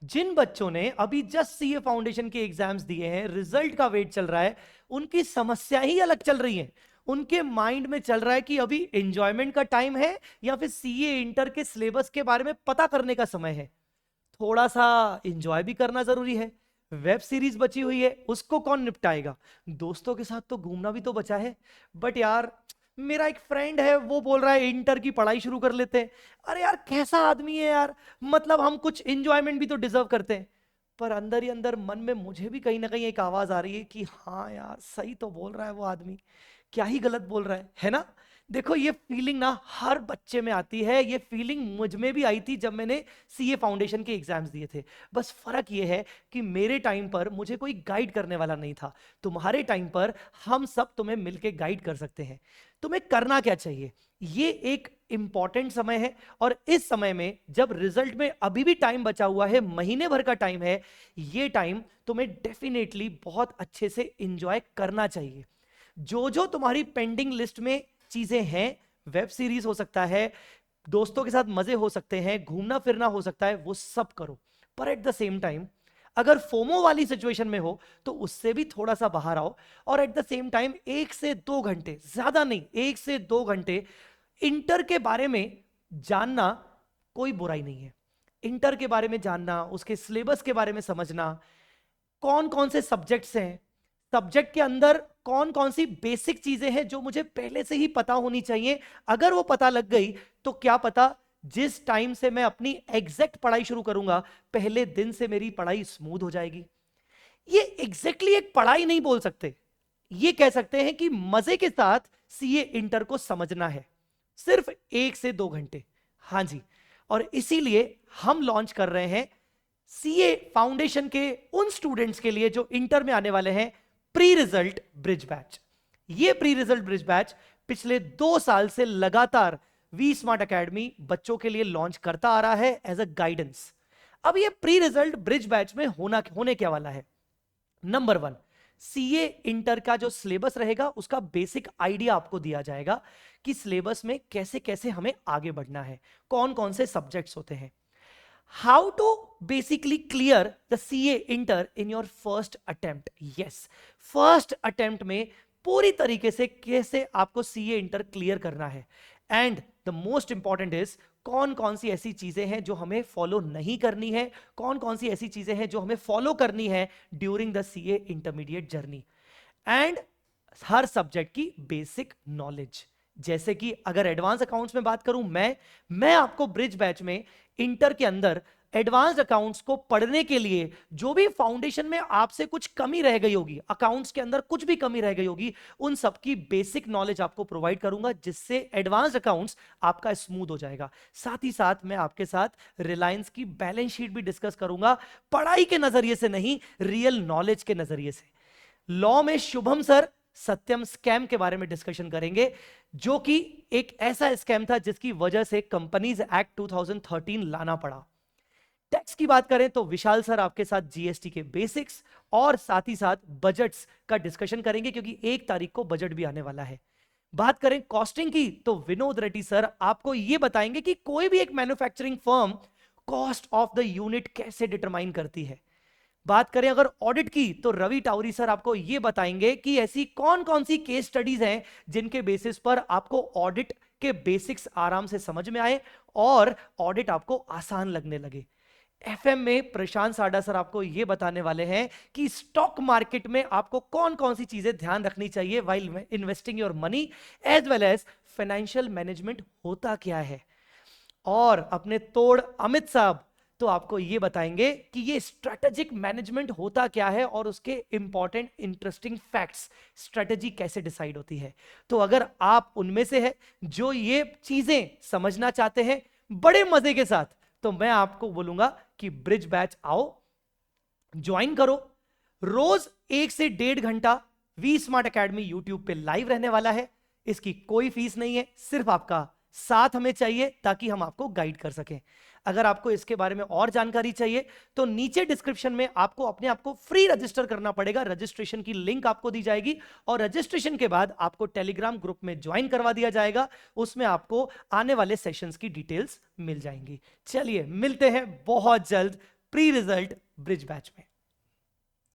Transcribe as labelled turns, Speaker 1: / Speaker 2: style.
Speaker 1: जिन बच्चों ने अभी जस्ट सीए फाउंडेशन के एग्जाम्स दिए हैं, रिजल्ट का वेट चल रहा है, उनकी समस्या ही अलग चल रही है। उनके माइंड में चल रहा है कि अभी एंजॉयमेंट का टाइम है या फिर सीए इंटर के सिलेबस के बारे में पता करने का समय है। थोड़ा सा एंजॉय भी करना जरूरी है। वेब सीरीज बची हुई है, उसको कौन निपटाएगा? दोस्तों के साथ तो घूमना भी तो बचा है। बट यार, मेरा एक फ्रेंड है, वो बोल रहा है इंटर की पढ़ाई शुरू कर लेते हैं। अरे यार, कैसा आदमी है यार! मतलब हम कुछ एंजॉयमेंट भी तो डिजर्व करते हैं। पर अंदर ही अंदर मन में मुझे भी कहीं ना कहीं एक आवाज आ रही है कि हाँ यार, सही तो बोल रहा है वो आदमी। क्या ही गलत बोल रहा है ना? देखो, ये फीलिंग ना हर बच्चे में आती है। ये फीलिंग मुझ में भी आई थी जब मैंने सीए फाउंडेशन के एग्जाम्स दिए थे। बस फर्क ये है कि मेरे टाइम पर मुझे कोई गाइड करने वाला नहीं था। तुम्हारे टाइम पर हम सब तुम्हें मिलके गाइड कर सकते हैं। तुम्हें करना क्या चाहिए? ये एक इंपॉर्टेंट समय है, और इस समय में जब रिजल्ट में अभी भी टाइम बचा हुआ है, महीने भर का टाइम है, ये टाइम तुम्हें डेफिनेटली बहुत अच्छे से इंजॉय करना चाहिए। जो जो तुम्हारी पेंडिंग लिस्ट में चीजें हैं, वेब सीरीज हो सकता है, दोस्तों के साथ मजे हो सकते हैं, घूमना फिरना हो सकता है, वो सब करो। पर एट द सेम टाइम, अगर फोमो वाली सिचुएशन में हो तो उससे भी थोड़ा सा बाहर आओ। और एट द सेम टाइम 1 से 2 घंटे, ज्यादा नहीं, 1 से 2 घंटे इंटर के बारे में जानना कोई बुराई नहीं है। इंटर के बारे में जानना, उसके सिलेबस के बारे में समझना, कौन कौन से सब्जेक्ट्स हैं, सब्जेक्ट के अंदर कौन कौन सी बेसिक चीजें हैं जो मुझे पहले से ही पता होनी चाहिए। अगर वो पता लग गई तो क्या पता जिस टाइम से मैं अपनी एग्जैक्ट पढ़ाई शुरू करूंगा, पहले दिन से मेरी पढ़ाई स्मूथ हो जाएगी। ये एग्जैक्टली एक पढ़ाई नहीं बोल सकते, ये कह सकते हैं कि मजे के साथ सीए इंटर को समझना है, सिर्फ 1 से 2 घंटे। हाँ जी, और इसीलिए हम लॉन्च कर रहे हैं सीए फाउंडेशन के उन स्टूडेंट्स के लिए जो इंटर में आने वाले हैं, प्री रिजल्ट ब्रिज बैच। ये प्री रिजल्ट ब्रिज बैच पिछले 2 साल से लगातार वी स्मार्ट अकेडमी बच्चों के लिए लॉन्च करता आ रहा है एज अ गाइडेंस। अब ये प्री रिजल्ट ब्रिज बैच में होने क्या वाला है? नंबर 1, सीए इंटर का जो सिलेबस रहेगा उसका बेसिक आइडिया आपको दिया जाएगा कि सिलेबस में कैसे कैसे हमें आगे बढ़ना है, कौन कौन से सब्जेक्ट्स होते हैं, how to basically clear the CA inter in your first attempt. Yes, first attempt में पूरी तरीके से कैसे आपको सीए इंटर क्लियर करना है। And the most important is, कौन कौन सी ऐसी चीजें हैं जो हमें फॉलो नहीं करनी है, कौन कौन सी ऐसी चीजें हैं जो हमें फॉलो करनी है during the CA intermediate journey. And her subject की बेसिक नॉलेज, जैसे कि अगर एडवांस अकाउंट्स में बात करूं, मैं आपको ब्रिज बैच में इंटर के अंदर एडवांस अकाउंट्स को पढ़ने के लिए जो भी फाउंडेशन में आपसे कुछ कमी रह गई होगी, अकाउंट्स के अंदर कुछ भी कमी रह गई होगी, उन सब की बेसिक नॉलेज आपको प्रोवाइड करूंगा, जिससे एडवांस अकाउंट्स आपका स्मूथ हो जाएगा। साथ ही साथ मैं आपके साथ रिलायंस की बैलेंस शीट भी डिस्कस करूंगा, पढ़ाई के नजरिए से नहीं, रियल नॉलेज के नजरिए से। लॉ में शुभम सर सत्यम स्कैम के बारे में डिस्कशन करेंगे, जो कि एक ऐसा स्कैम था जिसकी वजह से कंपनीज एक्ट 2013 लाना पड़ा। टैक्स की बात करें तो विशाल सर आपके साथ जीएसटी के बेसिक्स और साथ ही साथ बजट्स का डिस्कशन करेंगे, क्योंकि 1 तारीख को बजट भी आने वाला है। बात करें कॉस्टिंग की तो विनोद रेड्डी सर आपको यह बताएंगे कि कोई भी एक manufacturing firm cost of the unit कैसे डिटरमाइन करती है। बात करें अगर ऑडिट की तो रवि टाउरी सर आपको यह बताएंगे कि ऐसी कौन कौन सी केस स्टडीज हैं जिनके बेसिस पर आपको ऑडिट के बेसिक्स आराम से समझ में आए और ऑडिट आपको आसान लगने लगे। एफएम में प्रशांत साडा सर आपको यह बताने वाले हैं कि स्टॉक मार्केट में आपको कौन कौन सी चीजें ध्यान रखनी चाहिए while investing your money, as well as financial management होता क्या है। और अपने तोड़ अमित साहब तो आपको यह बताएंगे कि ये स्ट्रेटेजिक मैनेजमेंट होता क्या है और उसके इंपॉर्टेंट इंटरेस्टिंग फैक्ट्स, स्ट्रेटेजी कैसे डिसाइड होती है। तो अगर आप उनमें से है जो ये चीजें समझना चाहते हैं बड़े मजे के साथ, तो मैं आपको बोलूंगा कि ब्रिज बैच आओ, ज्वाइन करो। रोज 1 से 1.5 घंटा वी स्मार्ट अकेडमी यूट्यूब पे लाइव रहने वाला है। इसकी कोई फीस नहीं है, सिर्फ आपका साथ हमें चाहिए ताकि हम आपको गाइड कर सकें। अगर आपको इसके बारे में और जानकारी चाहिए तो नीचे डिस्क्रिप्शन में आपको अपने आप को फ्री रजिस्टर करना पड़ेगा, रजिस्ट्रेशन की लिंक आपको दी जाएगी और रजिस्ट्रेशन के बाद आपको टेलीग्राम ग्रुप में ज्वाइन करवा दिया जाएगा। उसमें आपको आने वाले सेशंस की डिटेल्स मिल जाएंगी। चलिए मिलते हैं बहुत जल्द प्री रिजल्ट ब्रिज बैच में।